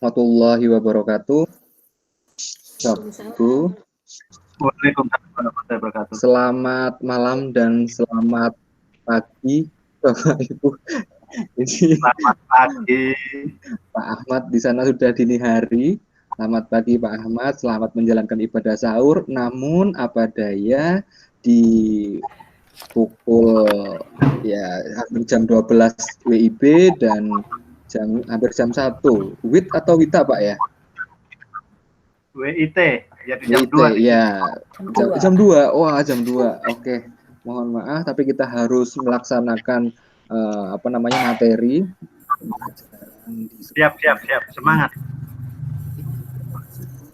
warahmatullahi wabarakatuh. Ibu. Waalaikumsalam warahmatullahi wabarakatuh. Selamat malam dan selamat pagi, Bapak Ibu. Selamat pagi. Pak Ahmad di sana sudah dini hari. Selamat pagi Pak Ahmad, selamat menjalankan ibadah sahur. Namun apa daya di pukul hampir jam 12 WIB dan hampir jam 1. WIT atau WITA Pak ya? WIT, jadi jam WIT, 2. ya. Jam 2. Wah, jam 2. Oke. Mohon maaf tapi kita harus melaksanakan materi. Siap. Semangat.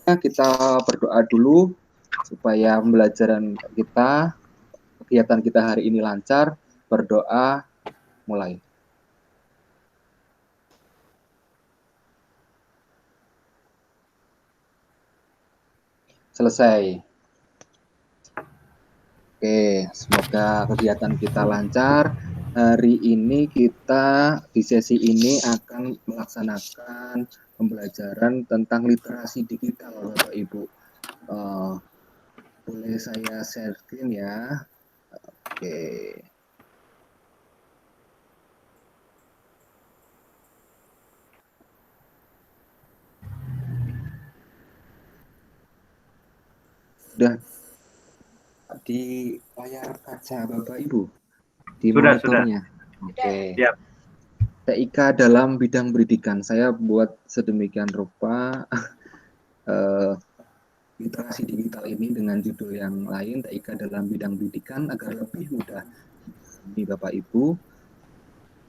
Kita berdoa dulu supaya pembelajaran kita, kegiatan kita hari ini lancar. Berdoa, mulai. Selesai. Oke, semoga kegiatan kita lancar. Hari ini kita di sesi ini akan melaksanakan pembelajaran tentang literasi digital, Bapak Ibu. Boleh saya share screen ya? Oke. Sudah di layar kaca Bapak Ibu? Di monitornya? Oke. Siap. TIK dalam bidang pendidikan. Saya buat sedemikian rupa literasi digital ini dengan judul yang lain, TIK dalam bidang pendidikan, agar lebih mudah ini Bapak Ibu.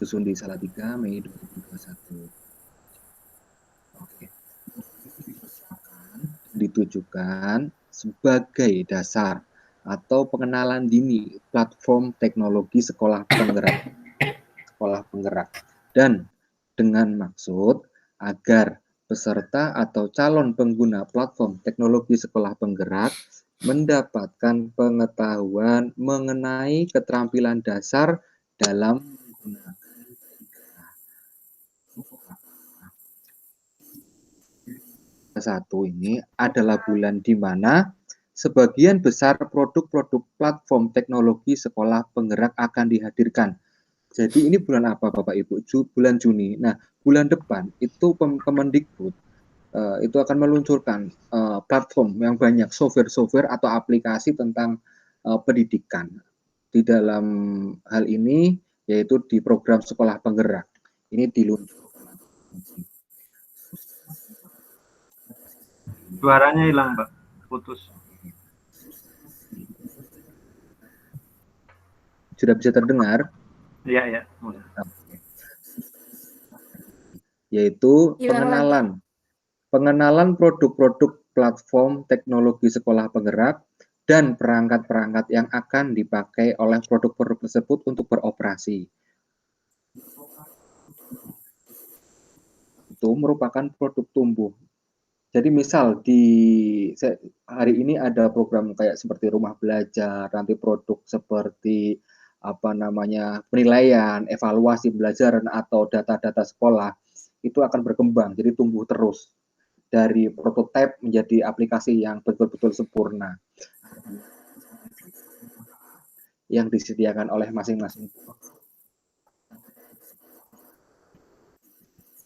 Susun di Salatiga, Mei 2021. Oke. Ditujukan sebagai dasar atau pengenalan dini platform teknologi sekolah penggerak dan dengan maksud agar peserta atau calon pengguna platform teknologi sekolah penggerak mendapatkan pengetahuan mengenai keterampilan dasar dalam menggunakan satu ini adalah bulan di mana sebagian besar produk-produk platform teknologi sekolah penggerak akan dihadirkan. Jadi ini bulan apa Bapak Ibu? Bulan Juni. Nah, bulan depan itu Kemendikbud itu akan meluncurkan platform yang banyak, software atau aplikasi tentang pendidikan. Di dalam hal ini yaitu di program sekolah penggerak. Ini diluncurkan. Suaranya hilang, Mbak. Putus. Sudah bisa terdengar? Iya. Yaitu pengenalan produk-produk platform teknologi sekolah penggerak dan perangkat-perangkat yang akan dipakai oleh produk-produk tersebut untuk beroperasi. Itu merupakan produk tumbuh. Jadi misal hari ini ada program kayak seperti rumah belajar, nanti produk seperti penilaian, evaluasi pembelajaran atau data-data sekolah itu akan berkembang, jadi tumbuh terus dari prototipe menjadi aplikasi yang betul-betul sempurna yang disediakan oleh masing-masing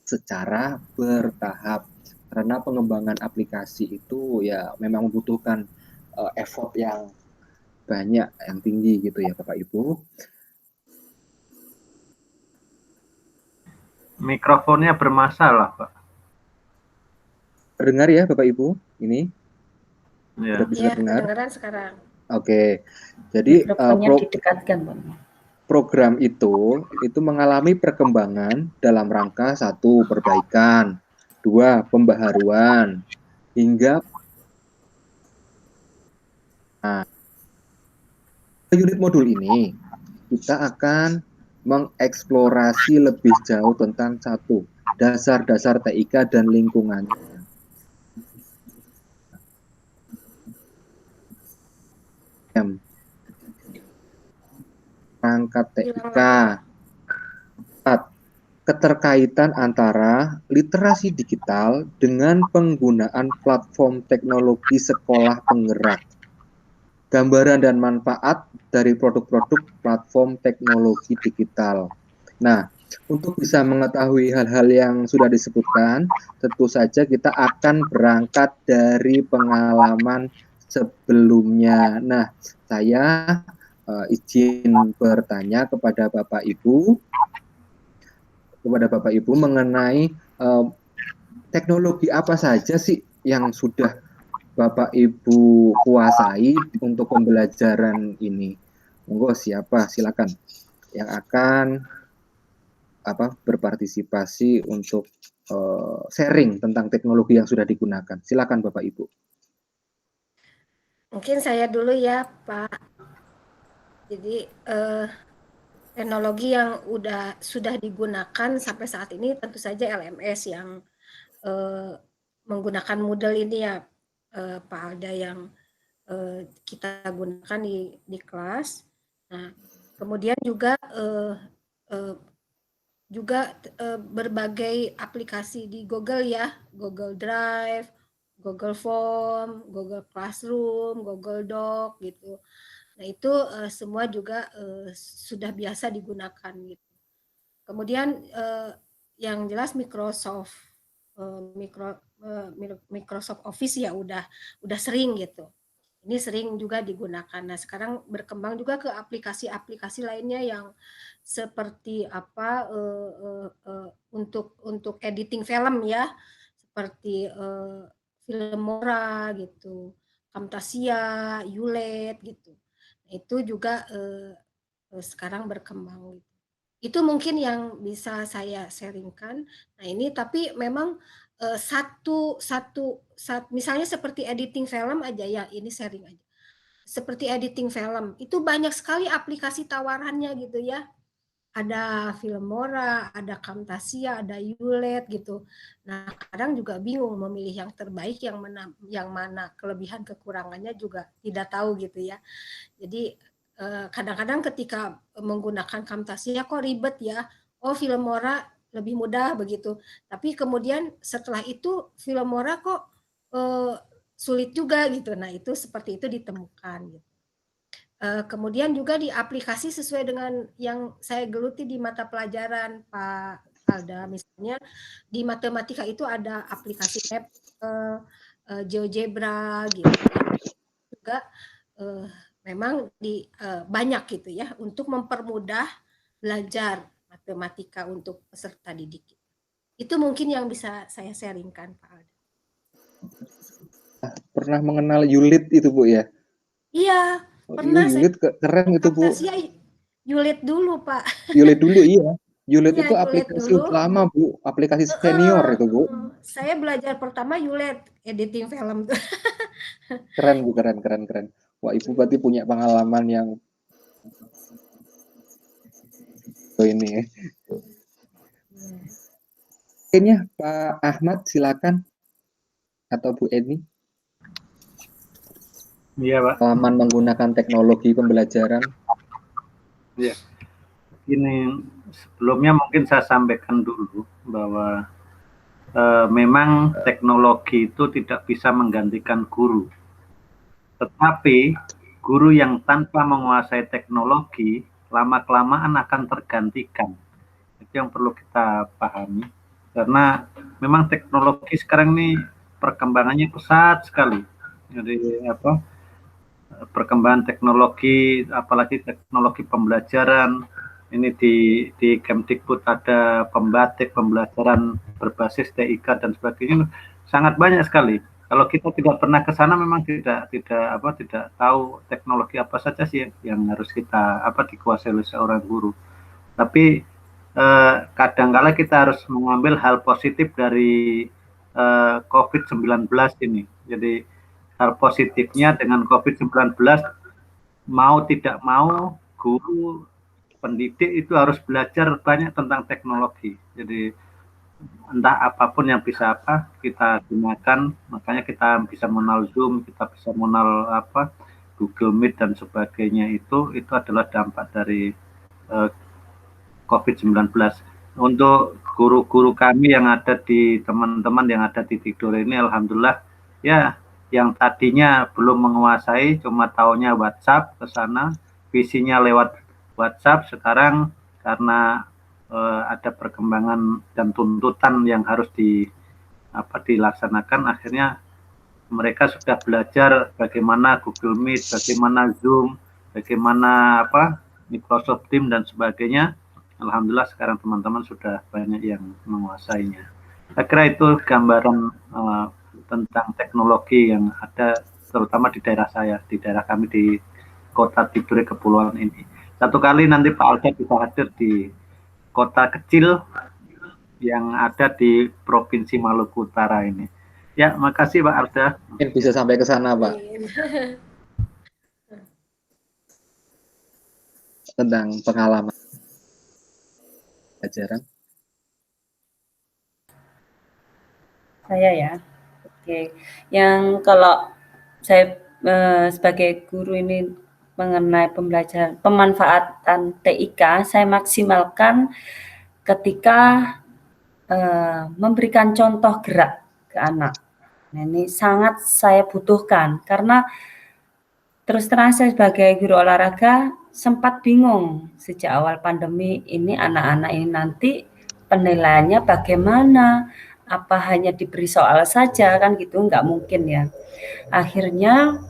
secara bertahap. Karena pengembangan aplikasi itu ya memang membutuhkan effort yang banyak, yang tinggi gitu ya Bapak Ibu. Mikrofonnya bermasalah, Pak. Terdengar ya Bapak Ibu? Ini sudah bisa dengar? Kedengaran sekarang. Oke. Jadi mikrofonnya didekatkan, Bang. Program itu mengalami perkembangan dalam rangka 1. Perbaikan, 2. Pembaharuan, hingga unit modul ini kita akan mengeksplorasi lebih jauh tentang 1. Dasar-dasar TIK dan lingkungannya. Perangkat TIK. 4. keterkaitan antara literasi digital dengan penggunaan platform teknologi sekolah penggerak. Gambaran dan manfaat dari produk-produk platform teknologi digital. Nah, untuk bisa mengetahui hal-hal yang sudah disebutkan, tentu saja kita akan berangkat dari pengalaman sebelumnya. Nah, saya izin bertanya kepada Bapak Ibu mengenai teknologi apa saja sih yang sudah Bapak Ibu kuasai untuk pembelajaran ini. Monggo silakan yang akan berpartisipasi untuk sharing tentang teknologi yang sudah digunakan. Silakan Bapak Ibu. Mungkin saya dulu ya Pak. Jadi teknologi yang sudah digunakan sampai saat ini tentu saja LMS yang menggunakan Moodle ini ya Pak Alda, yang kita gunakan di kelas. Nah, kemudian juga berbagai aplikasi di Google ya, Google Drive, Google Form, Google Classroom, Google Doc gitu. Nah, itu semua juga sudah biasa digunakan gitu. Kemudian yang jelas Microsoft Office ya udah sering gitu. Ini sering juga digunakan. Nah, sekarang berkembang juga ke aplikasi-aplikasi lainnya yang seperti untuk editing film ya, seperti Filmora gitu, Camtasia, Ulet gitu. Nah, itu juga sekarang berkembang gitu. Itu mungkin yang bisa saya sharingkan. Nah, ini tapi memang misalnya seperti editing film aja ya, ini sharing aja. Seperti editing film, itu banyak sekali aplikasi tawarannya gitu ya. Ada Filmora, ada Camtasia, ada Ulet gitu. Nah, kadang juga bingung memilih yang terbaik, yang mana kelebihan kekurangannya juga tidak tahu gitu ya. Jadi kadang-kadang ketika menggunakan Camtasia kok ribet ya. Oh, Filmora lebih mudah begitu. Tapi kemudian setelah itu Filmora kok sulit juga gitu. Nah, itu seperti itu ditemukan gitu. Kemudian juga di aplikasi sesuai dengan yang saya geluti di mata pelajaran Pak Alda, misalnya di matematika itu ada aplikasi map, GeoGebra gitu ya. Juga memang banyak gitu ya untuk mempermudah belajar matematika untuk peserta didik. Itu mungkin yang bisa saya sharingkan Pak Alda. Pernah mengenal Ulit itu Bu ya? Iya, pernah. Ulit keren itu Bu. Ulit dulu Pak. Ulit dulu iya. Ulit ya, itu aplikasi lama Bu, aplikasi senior itu Bu. Saya belajar pertama Ulit, editing film tuh. Keren Bu, keren. Wah, Ibu berarti punya pengalaman yang ini. Ini Pak Ahmad silakan, atau Bu Eni. Iya Pak. Pengalaman menggunakan teknologi pembelajaran. Iya. Ini sebelumnya mungkin saya sampaikan dulu bahwa memang teknologi itu tidak bisa menggantikan guru. Tetapi guru yang tanpa menguasai teknologi lama-kelamaan akan tergantikan. Itu yang perlu kita pahami. Karena memang teknologi sekarang ini perkembangannya pesat sekali. Jadi perkembangan teknologi, apalagi teknologi pembelajaran, ini di Kemdikbud ada pembatik pembelajaran berbasis TIK dan sebagainya, sangat banyak sekali. Kalau kita tidak pernah ke sana, memang tidak tahu teknologi apa saja sih yang harus kita dikuasai oleh seorang guru. Tapi kadang-kala kita harus mengambil hal positif dari COVID-19 ini. Jadi hal positifnya dengan COVID-19, mau tidak mau guru pendidik itu harus belajar banyak tentang teknologi. Jadi entah apapun yang bisa kita gunakan, makanya kita bisa mengenal Zoom, kita bisa mengenal Google Meet dan sebagainya, itu adalah dampak dari COVID-19. untuk guru-guru kami yang ada di teman-teman yang ada di Tidore ini, alhamdulillah ya, yang tadinya belum menguasai, cuma taunya WhatsApp ke sana, visinya lewat WhatsApp, sekarang karena ada perkembangan dan tuntutan yang harus dilaksanakan, akhirnya mereka sudah belajar bagaimana Google Meet, bagaimana Zoom, bagaimana Microsoft Teams dan sebagainya. Alhamdulillah sekarang teman-teman sudah banyak yang menguasainya. Saya kira itu gambaran tentang teknologi yang ada terutama di daerah saya, di daerah kami di Kota Tidore Kepulauan ini. Satu kali nanti Pak Alda bisa hadir di kota kecil yang ada di Provinsi Maluku Utara ini. Ya, makasih Pak Alda. Mungkin bisa sampai ke sana, Pak. Tentang pengalaman pelajaran. Saya ya, oke. Yang kalau saya sebagai guru ini mengenai pembelajaran pemanfaatan TIK, saya maksimalkan ketika memberikan contoh gerak ke anak. Nah, ini sangat saya butuhkan karena terus terang saya sebagai guru olahraga sempat bingung sejak awal pandemi ini anak-anak ini nanti penilaiannya bagaimana, apa hanya diberi soal saja kan gitu, nggak mungkin ya. Akhirnya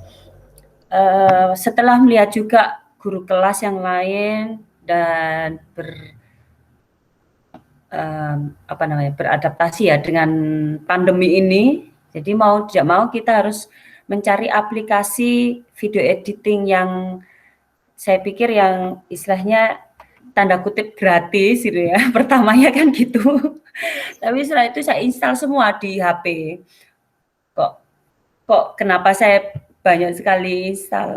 setelah melihat juga guru kelas yang lain dan beradaptasi ya dengan pandemi ini, jadi mau tidak mau kita harus mencari aplikasi video editing yang saya pikir yang istilahnya tanda kutip gratis gitu ya, pertamanya kan gitu. Tapi setelah itu saya install semua di HP. Kok kenapa saya banyak sekali install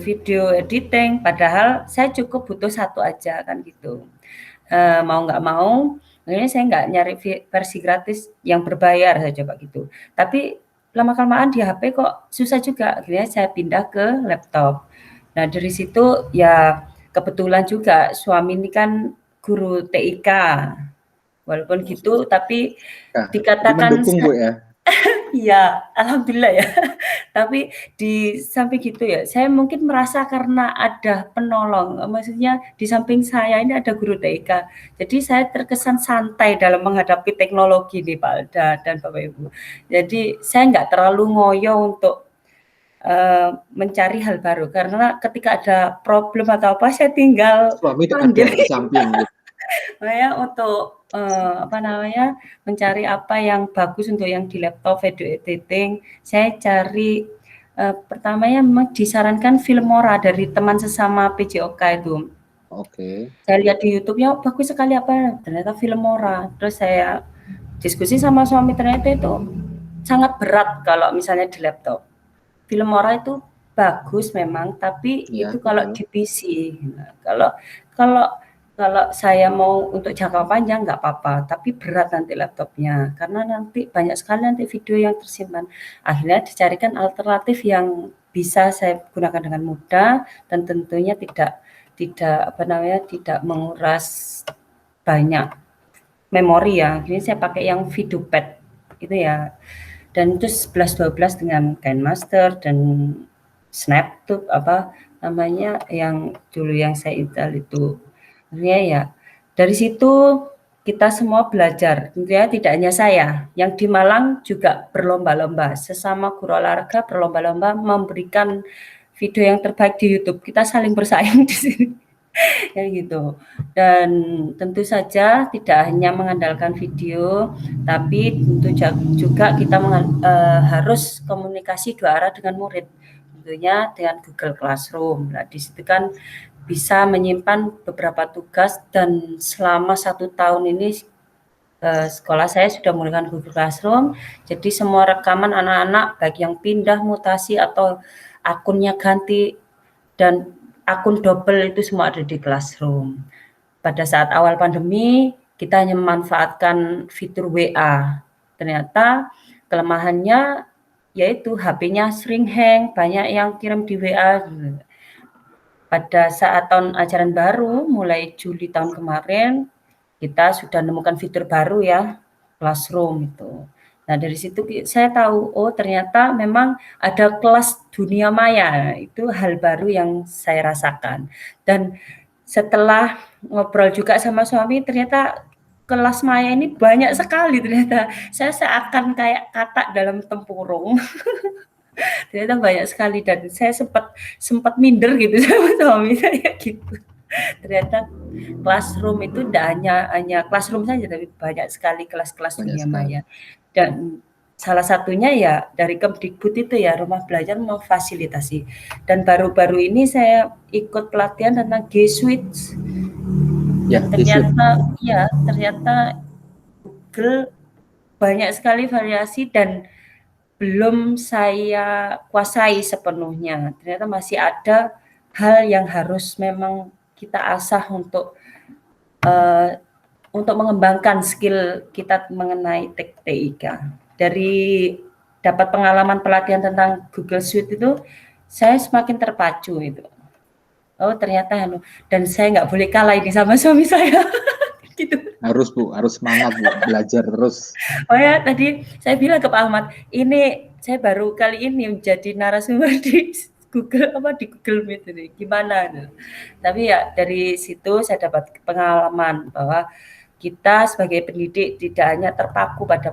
video editing, padahal saya cukup butuh satu aja kan gitu. Mau nggak mau, akhirnya saya nggak nyari versi gratis yang berbayar, saya coba gitu. Tapi lama-kelamaan di HP kok susah juga, akhirnya saya pindah ke laptop. Nah dari situ ya kebetulan juga suami ini kan guru TIK, walaupun gitu tapi dikatakan mendukung, Bu ya. Iya, alhamdulillah ya. Tapi di samping gitu ya, saya mungkin merasa karena ada penolong, maksudnya di samping saya ini ada guru TIK. Jadi saya terkesan santai dalam menghadapi teknologi nih Pak Alda dan Bapak Ibu. Jadi saya nggak terlalu ngoyo untuk mencari hal baru karena ketika ada problem atau apa saya tinggal suami ada di samping gitu. Saya untuk mencari apa yang bagus untuk yang di laptop video editing. Saya cari pertamanya memang disarankan Filmora dari teman sesama PJOK itu. Oke. Saya lihat di YouTube-nya bagus sekali apa ternyata Filmora. Terus saya diskusi sama suami ternyata itu sangat berat kalau misalnya di laptop. Filmora itu bagus memang, tapi ya, itu kalau di PC. Nah, kalau saya mau untuk jangka panjang nggak apa-apa, tapi berat nanti laptopnya karena nanti banyak sekali nanti video yang tersimpan. Akhirnya dicarikan alternatif yang bisa saya gunakan dengan mudah dan tentunya tidak menguras banyak memori ya. Jadi saya pakai yang VideoPad itu ya. Dan itu 11-12 dengan KineMaster dan SnapTube yang dulu yang saya install itu. Akhirnya ya dari situ kita semua belajar. Tentunya tidak hanya saya, yang di Malang juga berlomba-lomba. Sesama guru olahraga berlomba-lomba memberikan video yang terbaik di YouTube. Kita saling bersaing di sini. Kayak gitu. Dan tentu saja tidak hanya mengandalkan video, tapi tentu juga kita harus komunikasi dua arah dengan murid. Tentunya dengan Google Classroom. Nah, di situ kan bisa menyimpan beberapa tugas dan selama 1 tahun ini sekolah saya sudah menggunakan Google Classroom. Jadi semua rekaman anak-anak baik yang pindah, mutasi atau akunnya ganti dan akun double itu semua ada di Classroom. Pada saat awal pandemi, kita hanya memanfaatkan fitur WA. Ternyata kelemahannya yaitu HP-nya sering hang, banyak yang kirim di WA. Pada saat tahun ajaran baru, mulai Juli tahun kemarin, kita sudah menemukan fitur baru ya, Classroom itu. Nah, dari situ saya tahu, oh ternyata memang ada kelas dunia maya, itu hal baru yang saya rasakan. Dan setelah ngobrol juga sama suami, ternyata kelas maya ini banyak sekali ternyata. Saya seakan kayak katak dalam tempurung. Ternyata banyak sekali dan saya sempat minder gitu sama suami saya gitu. Ternyata Classroom itu tidak hanya Classroom saja, tapi banyak sekali kelas-kelas Banyak dunia sekali. maya. Dan salah satunya ya dari Kemdikbud itu ya, rumah belajar memfasilitasi. Dan baru-baru ini saya ikut pelatihan tentang G Suite. Ya, Dan G Suite. ternyata Google banyak sekali variasi dan belum saya kuasai sepenuhnya. Ternyata masih ada hal yang harus memang kita asah untuk mengembangkan skill kita mengenai TIK. Dari dapat pengalaman pelatihan tentang Google Suite itu, saya semakin terpacu itu. Oh ternyata, dan saya nggak boleh kalah ini sama suami saya. Gitu. Harus Bu, harus semangat Bu, belajar terus. Oh ya, tadi saya bilang ke Pak Ahmad, ini saya baru kali ini menjadi narasumber di Google Meet ini, gimana? Tapi ya dari situ saya dapat pengalaman bahwa kita sebagai pendidik tidak hanya terpaku pada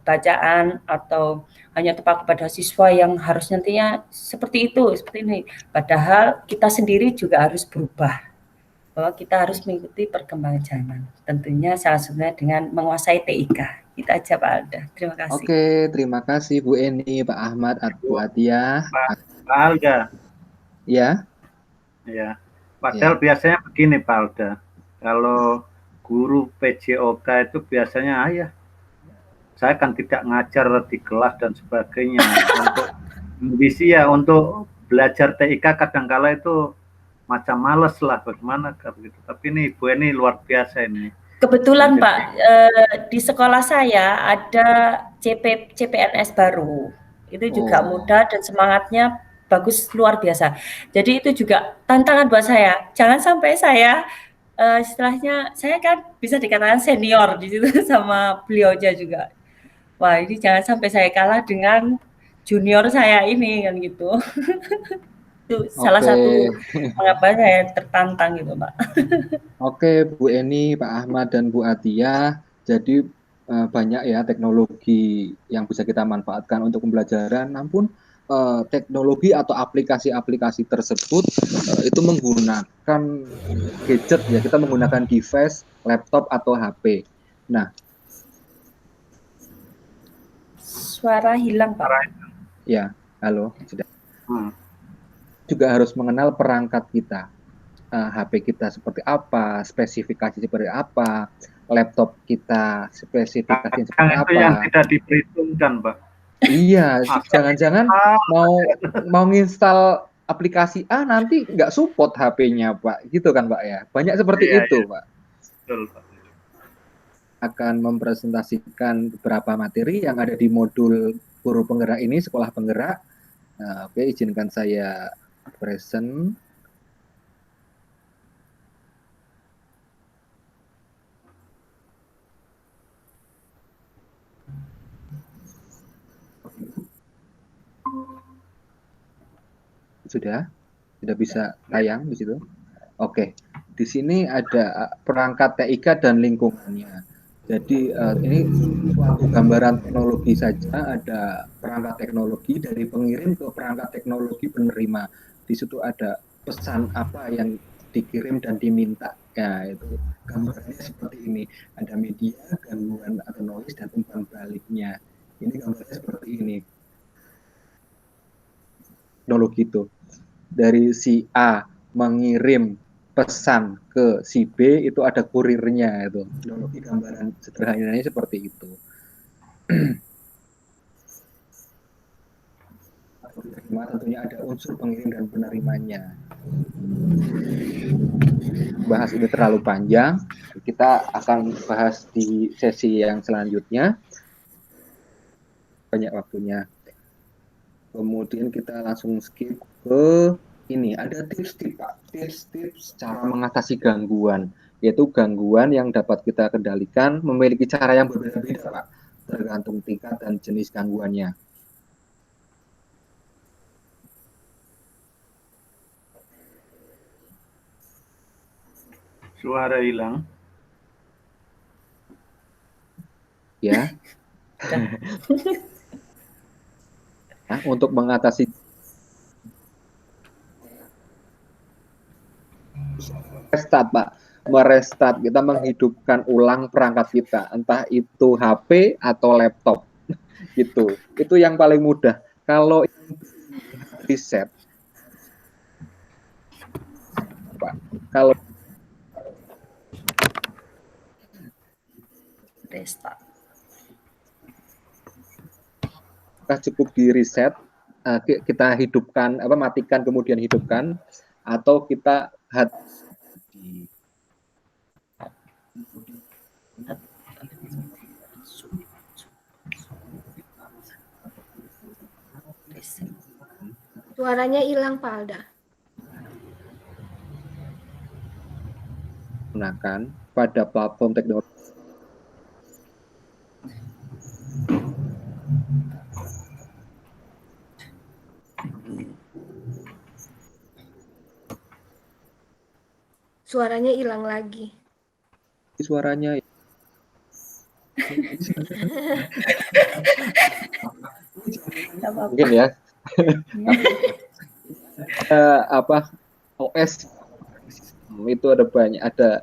bacaan atau hanya terpaku pada siswa yang harus nantinya seperti ini. Padahal kita sendiri juga harus berubah, bahwa kita harus mengikuti perkembangan zaman. Tentunya salah satunya dengan menguasai TIK. Itu aja Pak Alda. Terima kasih. Oke, terima kasih Bu Eni, Pak Ahmad, Bu Atia. Pak Alda. Ya. Ya. Padahal biasanya begini Pak Alda. Kalau guru PJOK itu biasanya saya kan tidak ngajar di kelas dan sebagainya. Untuk belajar TIK kadangkala itu macam males lah bagaimana gitu. Tapi ini Ibu Eni luar biasa ini. Kebetulan Pak, di sekolah saya ada CPNS baru. Itu juga muda dan semangatnya bagus, luar biasa. Jadi itu juga tantangan buat saya. Jangan sampai saya istilahnya, saya kan bisa dikatakan senior di situ sama beliaunya juga. Wah, ini jangan sampai saya kalah dengan junior saya ini kan gitu. Itu salah satu mengapa saya tertantang gitu, Pak. Oke, Bu Eni, Pak Ahmad, dan Bu Atia. Jadi banyak ya teknologi yang bisa kita manfaatkan untuk pembelajaran. Namun teknologi atau aplikasi-aplikasi tersebut itu menggunakan gadget ya, kita menggunakan device, laptop atau HP. Nah, suara hilang Pak. Ya, halo, sudah. Juga harus mengenal perangkat kita, HP kita seperti apa, spesifikasi seperti apa, laptop kita spesifikasi seperti apa. Itu yang tidak diperhitungkan, Pak. Iya, jangan-jangan mau nginstal aplikasi A nanti nggak support HP-nya, Pak. Gitu kan, Pak ya? Banyak seperti itu, Pak. Betul, Pak. Akan mempresentasikan beberapa materi yang ada di modul guru penggerak ini, sekolah penggerak. Nah, oke, izinkan saya present. Sudah bisa tayang di situ. Oke, di sini ada perangkat TIK dan lingkungannya. Jadi ini suatu gambaran teknologi saja, ada perangkat teknologi dari pengirim ke perangkat teknologi penerima. Di situ ada pesan apa yang dikirim dan diminta. Ya, itu gambarnya seperti ini. Ada media, gangguan atau noise dan umpan baliknya. Ini gambarnya seperti ini. Teknologi itu. Dari si A mengirim pesan ke si B, itu ada kurirnya itu. Teknologi gambaran sederhananya seperti itu. Tentunya ada unsur pengirim dan penerimanya. Bahas ini terlalu panjang, kita akan bahas di sesi yang selanjutnya. Banyak waktunya. Kemudian kita langsung skip ke ini, ada tips-tips Pak, tips-tips cara mengatasi gangguan. yaitu gangguan yang dapat kita kendalikan memiliki cara yang berbeda-beda, Pak, tergantung tingkat dan jenis gangguannya. Suara hilang. Ya. Nah, untuk mengatasi restart, Pak, merestart, kita menghidupkan ulang perangkat kita, entah itu HP atau laptop, gitu. Itu yang paling mudah. Kalau reset, Pak, kalau Restart. cukup di reset, kita hidupkan, matikan kemudian hidupkan, atau kita Suaranya hilang, Pak Alda. gunakan pada platform teknologi. Suaranya hilang lagi. Suaranya mungkin ya. OS itu ada banyak, ada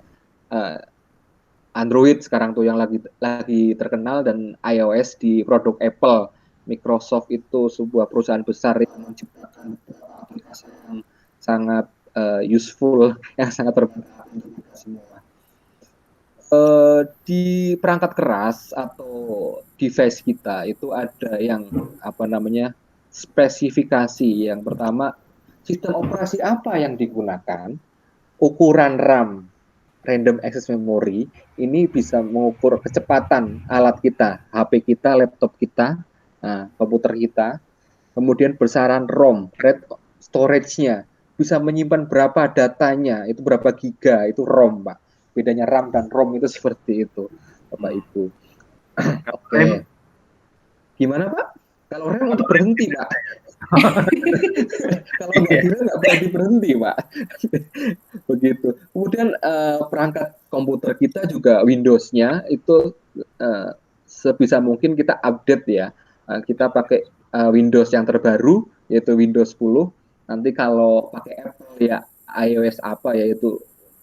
Android sekarang tuh yang lagi terkenal, dan iOS di produk Apple. Microsoft itu sebuah perusahaan besar yang menciptakan aplikasi yang sangat useful, yang sangat bermanfaat untuk kita semua. Di perangkat keras atau device kita itu ada yang spesifikasi. Yang pertama, sistem operasi apa yang digunakan, ukuran RAM, random access memory, ini bisa mengukur kecepatan alat kita, HP kita, laptop kita, komputer kita. Kemudian besaran ROM, rate storage-nya, bisa menyimpan berapa datanya, itu berapa giga, itu ROM, Pak. Bedanya RAM dan ROM itu seperti itu, Bapak Ibu. Oke. Gimana, Pak? Kalau rem untuk berhenti, Pak. Kalau nggak direm nggak berhenti berhenti, Pak. Begitu. Kemudian perangkat komputer kita juga Windows-nya itu sebisa mungkin kita update ya. Kita pakai Windows yang terbaru, yaitu Windows 10. Nanti kalau pakai Apple ya iOS apa ya, itu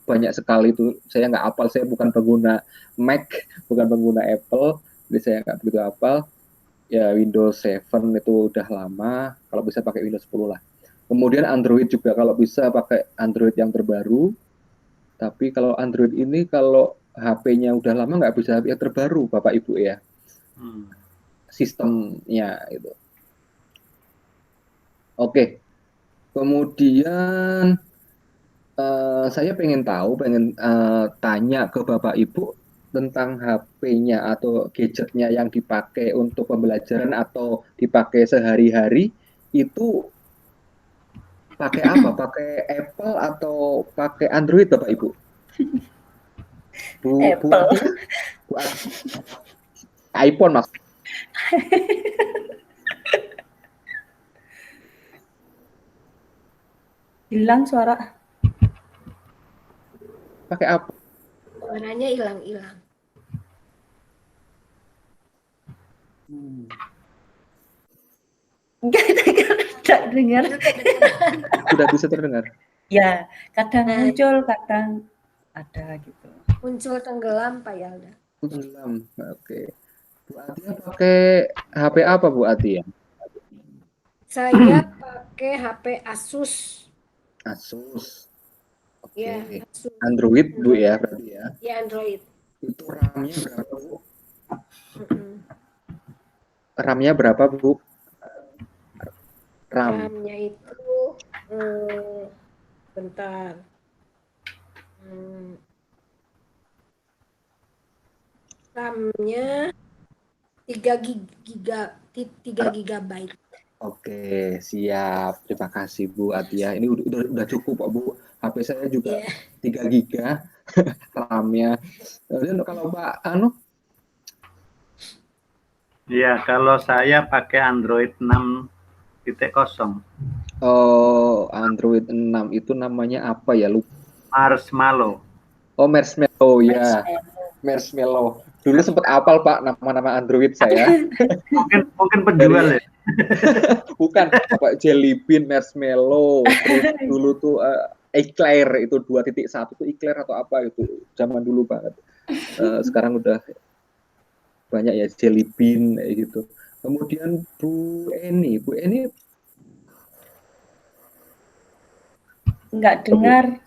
banyak sekali itu. Saya nggak hafal, saya bukan pengguna Mac, bukan pengguna Apple, jadi saya nggak begitu hafal. Ya Windows 7 itu udah lama, kalau bisa pakai Windows 10 lah. Kemudian Android juga kalau bisa pakai Android yang terbaru. Tapi kalau Android ini kalau HP-nya udah lama nggak bisa yang terbaru, Bapak Ibu ya. Sistemnya itu. Oke. Kemudian saya pengen tanya ke Bapak Ibu tentang HP-nya atau gadgetnya yang dipakai untuk pembelajaran atau dipakai sehari-hari itu pakai apa? Pakai Apple atau pakai Android, Bapak Ibu? Bu Atia? Bu Atia? iPhone, Mas. Hilang suara. Pakai apa? Suaranya hilang. Enggak dengar. Sudah bisa terdengar? Ya, kadang muncul, kadang ada gitu. Muncul tenggelam, Pak Yalda. Tenggelam. Oke. Bu Atia pakai HP apa, Bu Atia? Saya pakai HP Asus. Asus. Oke. Ya, Asus. Android, Bu ya, berarti ya? Ya, Android. Itu RAM-nya berapa, Bu? RAM-nya berapa, Bu? RAM-nya itu bentar. RAM-nya 3 GB. Oke, siap. Terima kasih Bu Atia. Ini udah cukup, Pak Bu. HP saya juga 3 GB. RAM-nya. Kemudian kalau Pak Anu, Ya, kalau saya pakai Android 6.0. Android 6 itu namanya apa ya? Lupa. Marshmallow. Oh, Marshmallow ya. Marshmallow. Marshmallow. Dulu sempat apal Pak nama-nama Android saya. Mungkin penjual ya. Bukan, apa Jelly Bean, Marshmallow. Terus dulu tuh Eclair itu 2.1 tuh Eclair atau apa itu zaman dulu banget. Sekarang udah banyak ya Jelly Bean gitu. Kemudian Bu Eni Nggak dengar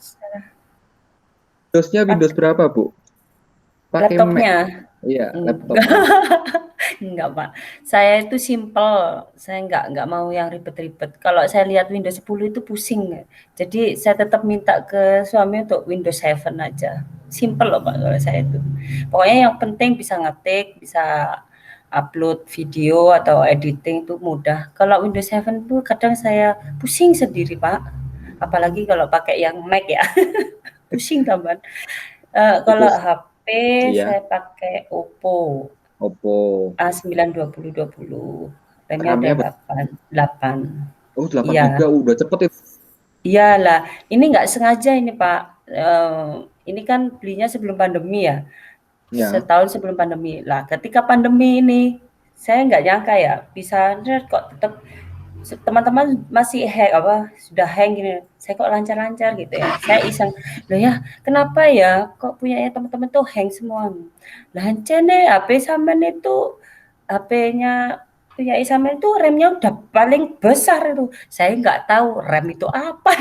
Windows berapa Bu? Pakai Mac? laptopnya. Iya, laptop. Enggak, Pak. Saya itu simple. Saya nggak mau yang ribet-ribet. Kalau saya lihat Windows 10 itu pusing. Jadi saya tetap minta ke suami untuk Windows 7 aja. Simple loh, Pak, kalau saya itu. Pokoknya yang penting bisa ngetik, bisa upload video atau editing itu mudah. Kalau Windows 7 itu kadang saya pusing sendiri, Pak. Apalagi kalau pakai yang Mac ya. Pusing tambahan. Kalau HP Iya. saya pakai Oppo A9 2020. RAM-nya udah 8. Oh, 8 Iya. giga udah cepet itu. Iyalah, ini nggak sengaja ini Pak. Ini kan belinya sebelum pandemi ya. Setahun sebelum pandemi. Lah, ketika pandemi ini saya nggak nyangka ya bisa kok tetap teman-teman masih sudah hang gini, saya kok lancar-lancar gitu ya. Saya iseng, loh ya kenapa ya kok punya teman-teman tuh hang semua. Lancar nih HP sampean itu, HP-nya punya sampean itu RAM-nya udah paling besar itu. Saya nggak tahu RAM itu apa.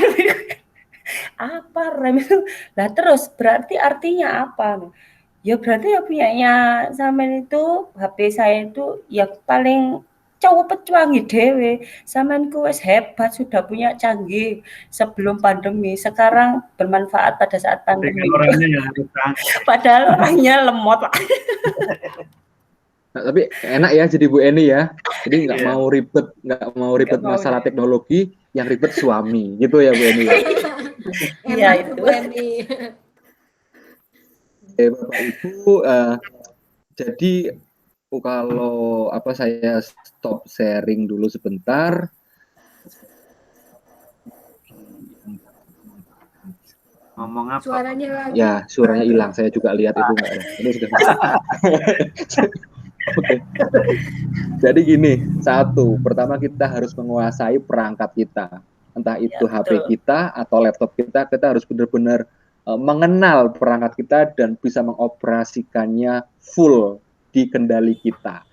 Apa RAM itu? Lah terus berarti artinya apa? Ya berarti ya punyanya sampean itu HP saya itu yang paling cowok pecuangi dewe, sampeanku wis hebat sudah punya canggih sebelum pandemi, sekarang bermanfaat pada saat pandemi. Padahal orangnya lemot. Nah, tapi enak ya jadi Bu Eni ya. Jadi nggak mau ribet masalah teknologi, yang ribet suami, gitu ya Bu Eni. Iya itu Bu Eni. Bapak Ibu, jadi kalau saya stop sharing dulu sebentar. Ngomong apa? Suaranya lagi. Ya, suaranya hilang. Saya juga lihat itu enggak. Ini sudah bisa. Oke. Jadi gini, pertama kita harus menguasai perangkat kita. Entah itu HP kita atau laptop kita harus benar-benar mengenal perangkat kita dan bisa mengoperasikannya full di kendali kita.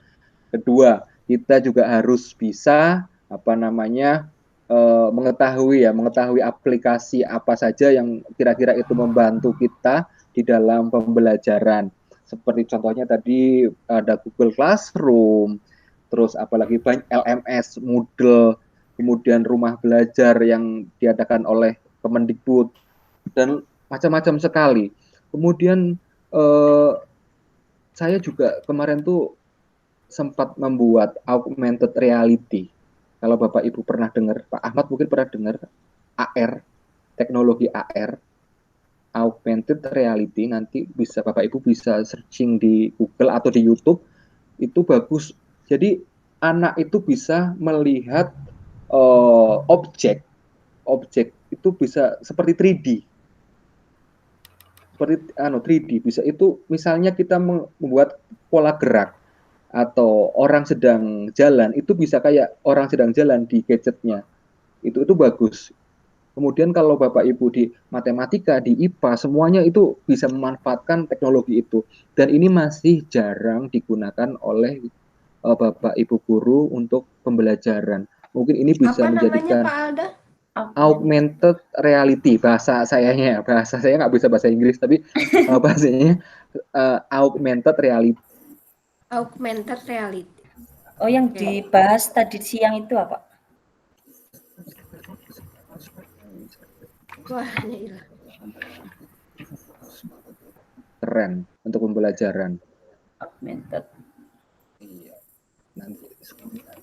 Kedua, kita juga harus bisa mengetahui aplikasi apa saja yang kira-kira itu membantu kita di dalam pembelajaran. Seperti contohnya tadi ada Google Classroom, terus apalagi banyak LMS, Moodle, kemudian rumah belajar yang diadakan oleh Kemendikbud, dan macam-macam sekali. Kemudian saya juga kemarin tuh sempat membuat augmented reality. Kalau Bapak Ibu pernah dengar, Pak Ahmad mungkin pernah dengar AR, teknologi AR, augmented reality. Nanti Bapak Ibu bisa searching di Google atau di YouTube, itu bagus. Jadi anak itu bisa melihat objek itu bisa seperti 3D. Seperti 3D bisa itu, misalnya kita membuat pola gerak atau orang sedang jalan, itu bisa kayak orang sedang jalan di gadgetnya. Itu bagus. Kemudian kalau Bapak Ibu di matematika, di IPA, semuanya itu bisa memanfaatkan teknologi itu. Dan ini masih jarang digunakan oleh Bapak Ibu guru untuk pembelajaran. Mungkin ini bisa menjadikan Pak Alda? Augmented reality, bahasa saya nggak bisa bahasa Inggris, tapi bahasanya augmented reality. Augmented reality. Oh, yang dibahas tadi siang itu apa? Wah, hilang. Keren untuk pembelajaran. Augmented. Iya. Nanti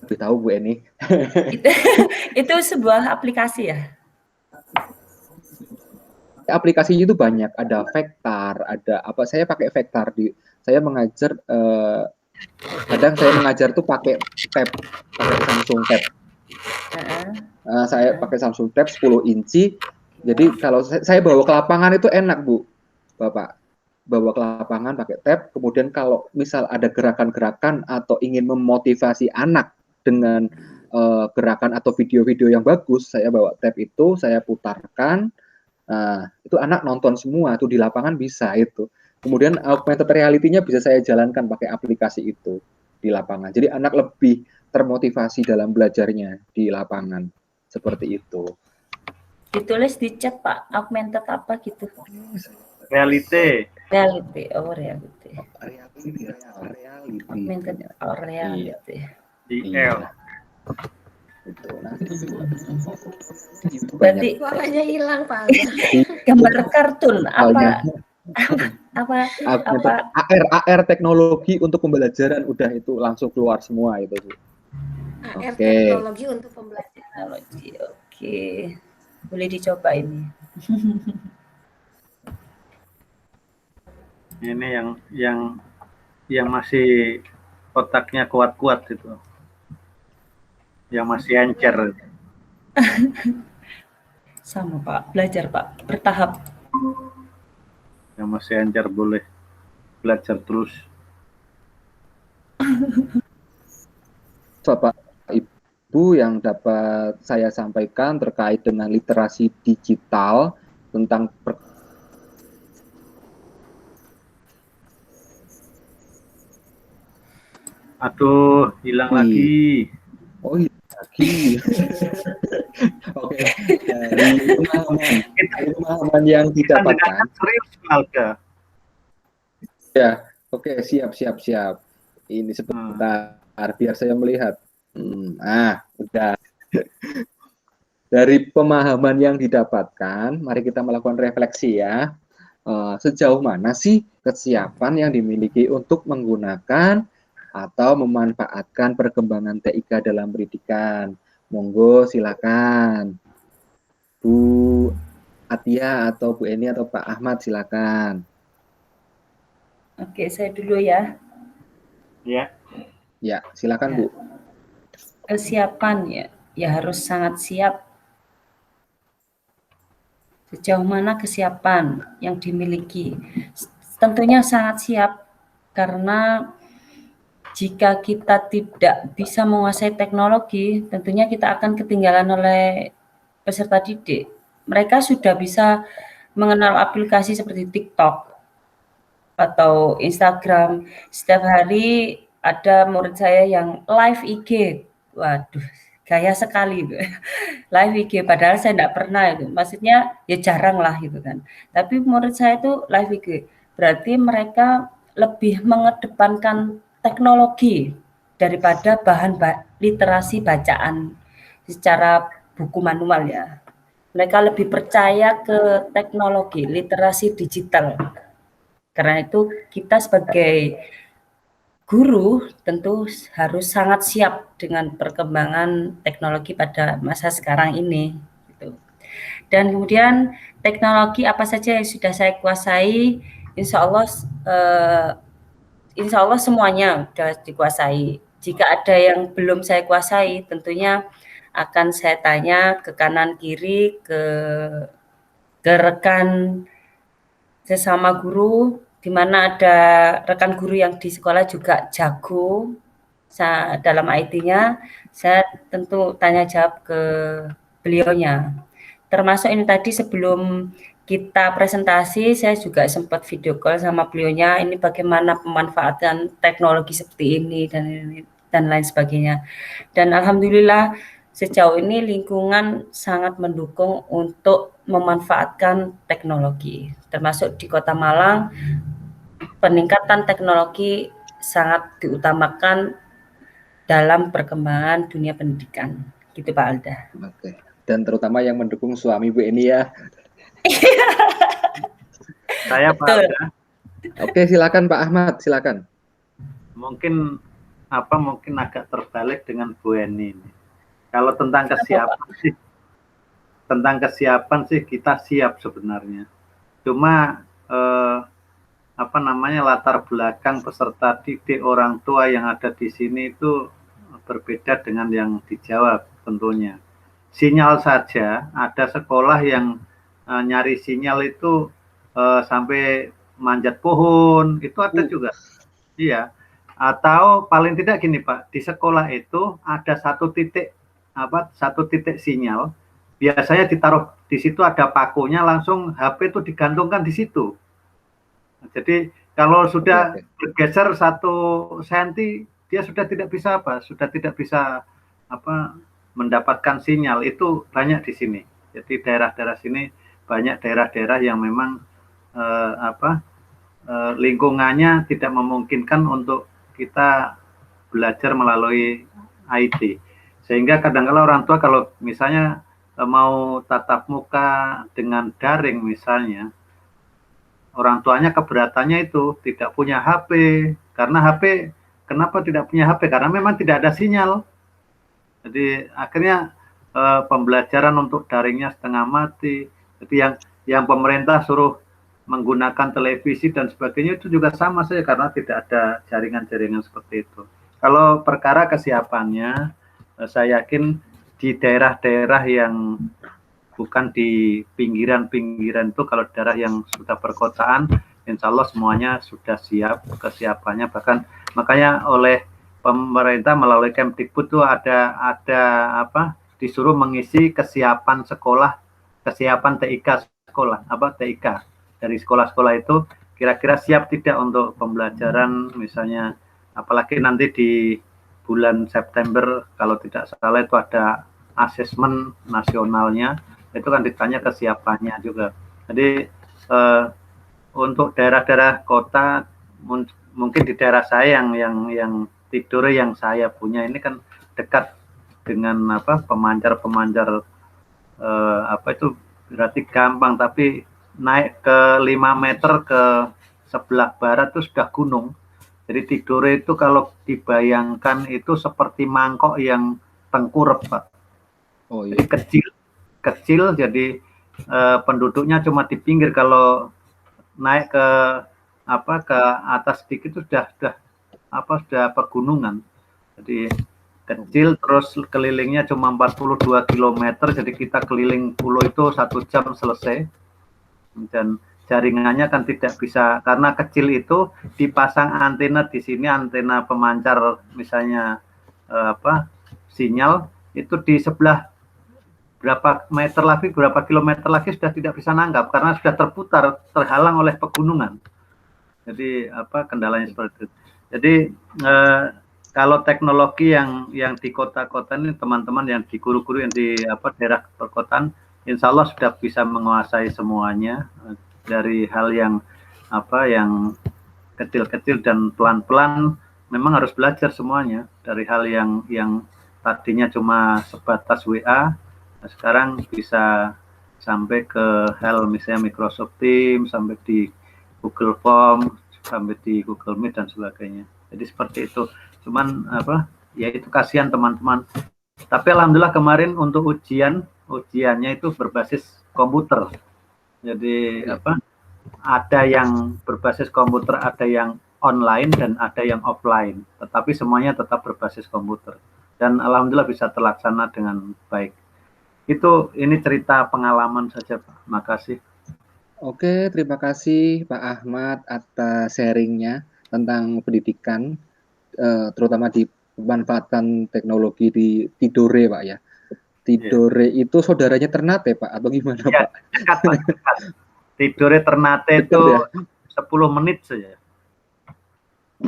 lebih tahu Bu Eni. Itu sebuah aplikasi ya? aplikasinya itu banyak, ada Vectar, ada apa, saya pakai Vectar saya mengajar, kadang saya mengajar tuh pakai Samsung Tab. Saya pakai Samsung Tab 10 inci, jadi kalau saya bawa ke lapangan itu enak Bu, Bapak. Bawa ke lapangan pakai tab, kemudian kalau misal ada gerakan-gerakan atau ingin memotivasi anak dengan gerakan atau video-video yang bagus, saya bawa tab itu, saya putarkan, itu anak nonton semua, itu di lapangan bisa itu. Kemudian augmented reality-nya bisa saya jalankan pakai aplikasi itu di lapangan. Jadi anak lebih termotivasi dalam belajarnya di lapangan, seperti itu. Ditulis di chat Pak, augmented apa gitu? Reality. Reality, reality. Reality. Augmented reality. IL. Berarti suaranya hilang Pak. gambar kartun apa? AR teknologi untuk pembelajaran udah itu langsung keluar semua itu Bu. AR teknologi untuk pembelajaran. Oke. Boleh dicoba ini. Ini yang masih otaknya kuat-kuat itu. Yang masih encer. Sama Pak, belajar Pak, bertahap. Yang masih encer boleh belajar terus. Bapak Ibu yang dapat saya sampaikan terkait dengan literasi digital tentang Aduh, hilang lagi. Oh, hilang lagi. Oke, dari pemahaman yang didapatkan. Serius, Alga. Ya, oke, siap. Ini sebentar, biar saya melihat. Udah. Dari pemahaman yang didapatkan, mari kita melakukan refleksi ya. Sejauh mana sih kesiapan yang dimiliki untuk menggunakan atau memanfaatkan perkembangan TIK dalam pendidikan? Monggo silakan. Bu Atia atau Bu Eni atau Pak Ahmad silakan. Oke, saya dulu ya. Ya. Ya, silakan Bu. Kesiapan ya harus sangat siap. Sejauh mana kesiapan yang dimiliki? Tentunya sangat siap karena jika kita tidak bisa menguasai teknologi, tentunya kita akan ketinggalan oleh peserta didik. Mereka sudah bisa mengenal aplikasi seperti TikTok atau Instagram. Setiap hari ada murid saya yang live IG. Waduh, gaya sekali itu. Live IG, padahal saya tidak pernah itu. Maksudnya ya jarang lah gitu kan. Tapi murid saya itu live IG. Berarti mereka lebih mengedepankan teknologi daripada bahan literasi bacaan secara buku manual ya. Mereka lebih percaya ke teknologi, literasi digital. Karena itu kita sebagai guru tentu harus sangat siap dengan perkembangan teknologi pada masa sekarang ini. Gitu. Dan kemudian teknologi apa saja yang sudah saya kuasai, insya Allah semuanya sudah dikuasai. Jika ada yang belum saya kuasai, tentunya akan saya tanya ke kanan kiri, ke rekan sesama guru, di mana ada rekan guru yang di sekolah juga jago dalam IT-nya, saya tentu tanya jawab ke beliaunya. Termasuk ini tadi sebelum kita presentasi, saya juga sempat video call sama beliaunya, ini bagaimana pemanfaatan teknologi seperti ini dan lain sebagainya. Dan alhamdulillah sejauh ini lingkungan sangat mendukung untuk memanfaatkan teknologi. Termasuk di Kota Malang, peningkatan teknologi sangat diutamakan dalam perkembangan dunia pendidikan. Gitu Pak Alda. Oke. Dan terutama yang mendukung suami Bu Eni ya. Saya Pak Alda. Oke, silakan Pak Ahmad, silakan. Mungkin agak terbalik dengan Bu Eni ini. Kalau tentang kesiapan sih kita siap sebenarnya. Cuma apa namanya, latar belakang peserta didik orang tua yang ada di sini itu berbeda dengan yang di Jawa tentunya. Sinyal saja ada sekolah yang nyari sinyal itu sampai manjat pohon, itu ada juga. Iya. Atau paling tidak gini Pak, di sekolah itu ada satu titik sinyal. Biasanya ditaruh di situ, ada pakunya, langsung HP itu digantungkan di situ. Jadi kalau sudah bergeser 1 senti, dia sudah tidak bisa mendapatkan sinyal. Itu banyak di sini. Jadi daerah-daerah sini banyak daerah-daerah yang memang lingkungannya tidak memungkinkan untuk kita belajar melalui IT. Sehingga kadang-kala orang tua kalau misalnya mau tatap muka dengan daring misalnya, orang tuanya keberatannya itu tidak punya HP. Karena HP, kenapa tidak punya HP? Karena memang tidak ada sinyal. Jadi akhirnya pembelajaran untuk daringnya setengah mati. Jadi yang pemerintah suruh menggunakan televisi dan sebagainya itu juga sama saja karena tidak ada jaringan-jaringan seperti itu. Kalau perkara kesiapannya, saya yakin di daerah-daerah yang bukan di pinggiran-pinggiran itu, kalau daerah yang sudah perkotaan, insya Allah semuanya sudah siap kesiapannya. Bahkan makanya oleh pemerintah melalui Kemdikbud itu ada disuruh mengisi kesiapan sekolah, kesiapan TIK sekolah, TIK dari sekolah-sekolah itu kira-kira siap tidak untuk pembelajaran misalnya, apalagi nanti di bulan September kalau tidak salah itu ada asesmen nasionalnya, itu kan ditanya kesiapannya juga. Jadi untuk daerah-daerah kota, mungkin di daerah saya yang Tidore yang saya punya ini kan dekat dengan pemancar itu berarti gampang, tapi naik ke 5 meter ke sebelah barat itu sudah gunung. Jadi Tidore itu kalau dibayangkan itu seperti mangkok yang tengkurap, Pak. Oh, iya. Jadi kecil, jadi penduduknya cuma di pinggir. Kalau naik ke atas sedikit itu sudah pegunungan. Jadi kecil, terus kelilingnya cuma 42 km, jadi kita keliling pulau itu 1 jam selesai. Dan jaringannya kan tidak bisa, karena kecil itu dipasang antena di sini, antena pemancar misalnya sinyal itu di sebelah berapa kilometer lagi sudah tidak bisa nangkap karena sudah terputar, terhalang oleh pegunungan. Jadi kendalanya seperti itu. Jadi kalau teknologi yang di kota-kota ini, teman-teman yang di guru-guru yang di daerah perkotaan, insya Allah sudah bisa menguasai semuanya, dari hal yang yang kecil-kecil dan pelan-pelan. Memang harus belajar semuanya, dari hal yang tadinya cuma sebatas WA, sekarang bisa sampai ke hal misalnya Microsoft Teams, sampai di Google Form, sampai di Google Meet dan sebagainya. Jadi seperti itu. Cuman ya itu kasihan teman-teman. Tapi alhamdulillah kemarin untuk ujiannya itu berbasis komputer. Jadi ada yang berbasis komputer, ada yang online dan ada yang offline. Tetapi semuanya tetap berbasis komputer. Dan alhamdulillah bisa terlaksana dengan baik. Ini cerita pengalaman saja, Pak. Makasih. Oke, terima kasih Pak Ahmad atas sharingnya tentang pendidikan, terutama di pemanfaatan teknologi di Tidore, Pak ya. Tidore itu saudaranya Ternate, Pak, atau gimana, ya, Pak? Dekat, Pak. Tidore Ternate itu ya? 10 menit saja.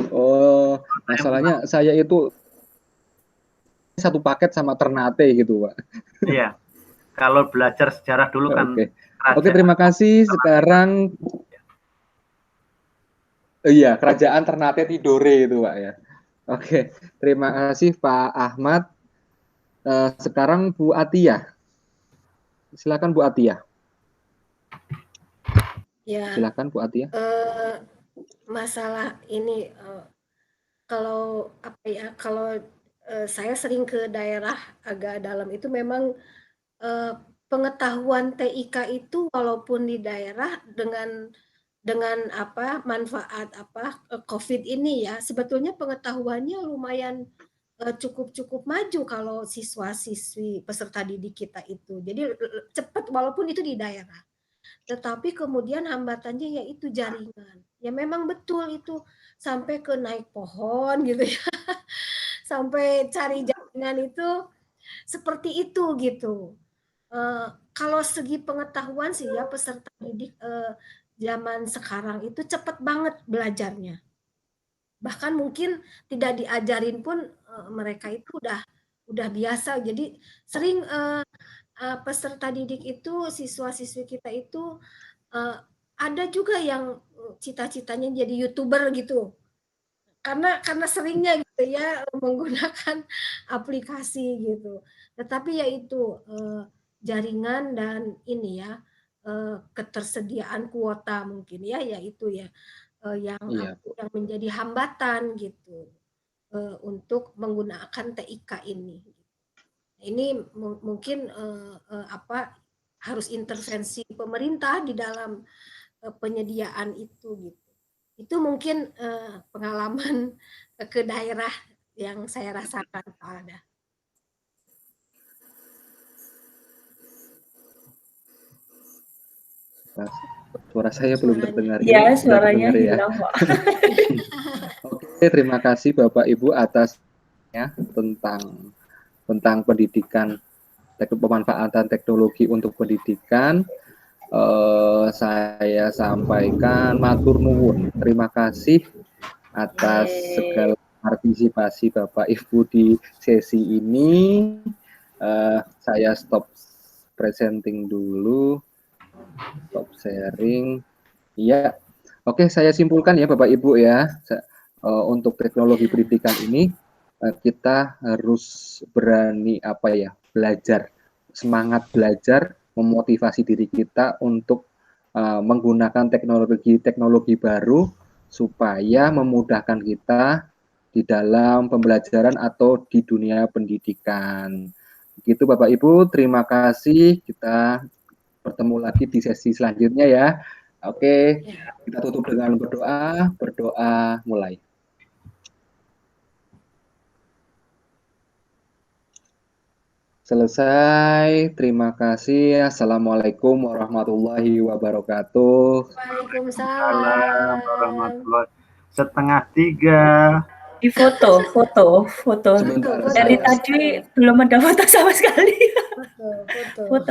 Oh, masalahnya saya itu satu paket sama Ternate gitu, Pak. Iya. Kalau belajar sejarah dulu kan. Oke, terima kasih. Sekarang iya, kerajaan Ternate Tidore itu, Pak ya. Oke, terima kasih Pak Ahmad. Sekarang Bu Atia. Silakan Bu Atia. Ya. Silakan Bu Atia. Masalah ini kalau kalau saya sering ke daerah agak dalam itu memang pengetahuan TIK itu walaupun di daerah dengan manfaat COVID ini ya, sebetulnya pengetahuannya lumayan cukup maju kalau siswa-siswi peserta didik kita itu. Jadi cepat walaupun itu di daerah. Tetapi kemudian hambatannya yaitu jaringan. Ya memang betul itu sampai ke naik pohon gitu ya. Sampai cari jaringan itu seperti itu gitu. Kalau segi pengetahuan sih ya peserta didik zaman sekarang itu cepat banget belajarnya. Bahkan mungkin tidak diajarin pun mereka itu udah biasa. Jadi sering peserta didik itu siswa-siswi kita itu ada juga yang cita-citanya jadi YouTuber gitu. Karena seringnya gitu ya menggunakan aplikasi gitu. Tetapi ya itu jaringan dan ini ya ketersediaan kuota mungkin ya yaitu ya yang menjadi hambatan gitu untuk menggunakan TIK ini. Ini mungkin harus intervensi pemerintah di dalam penyediaan itu gitu. Itu mungkin pengalaman ke daerah yang saya rasakan ada. Suara saya belum terdengar. Ya, suaranya hilang, Pak. Oke, terima kasih Bapak Ibu atas tentang pendidikan, pemanfaatan teknologi untuk pendidikan. Saya sampaikan matur nuwun. Terima kasih atas segala partisipasi Bapak Ibu di sesi ini. Saya stop presenting dulu. Stop sharing. Iya. Oke, saya simpulkan ya Bapak Ibu ya. Untuk teknologi pendidikan ini kita harus berani belajar, semangat belajar, memotivasi diri kita untuk menggunakan teknologi baru supaya memudahkan kita di dalam pembelajaran atau di dunia pendidikan. Begitu Bapak Ibu, terima kasih. Kita bertemu lagi di sesi selanjutnya ya. Oke, kita tutup dengan berdoa. Berdoa mulai. Selesai. Terima kasih. Assalamualaikum warahmatullahi wabarakatuh. Waalaikumsalam warahmatullahi. 2:30. Di foto. Sebentar, Dari tadi belum ada foto sama sekali. Foto.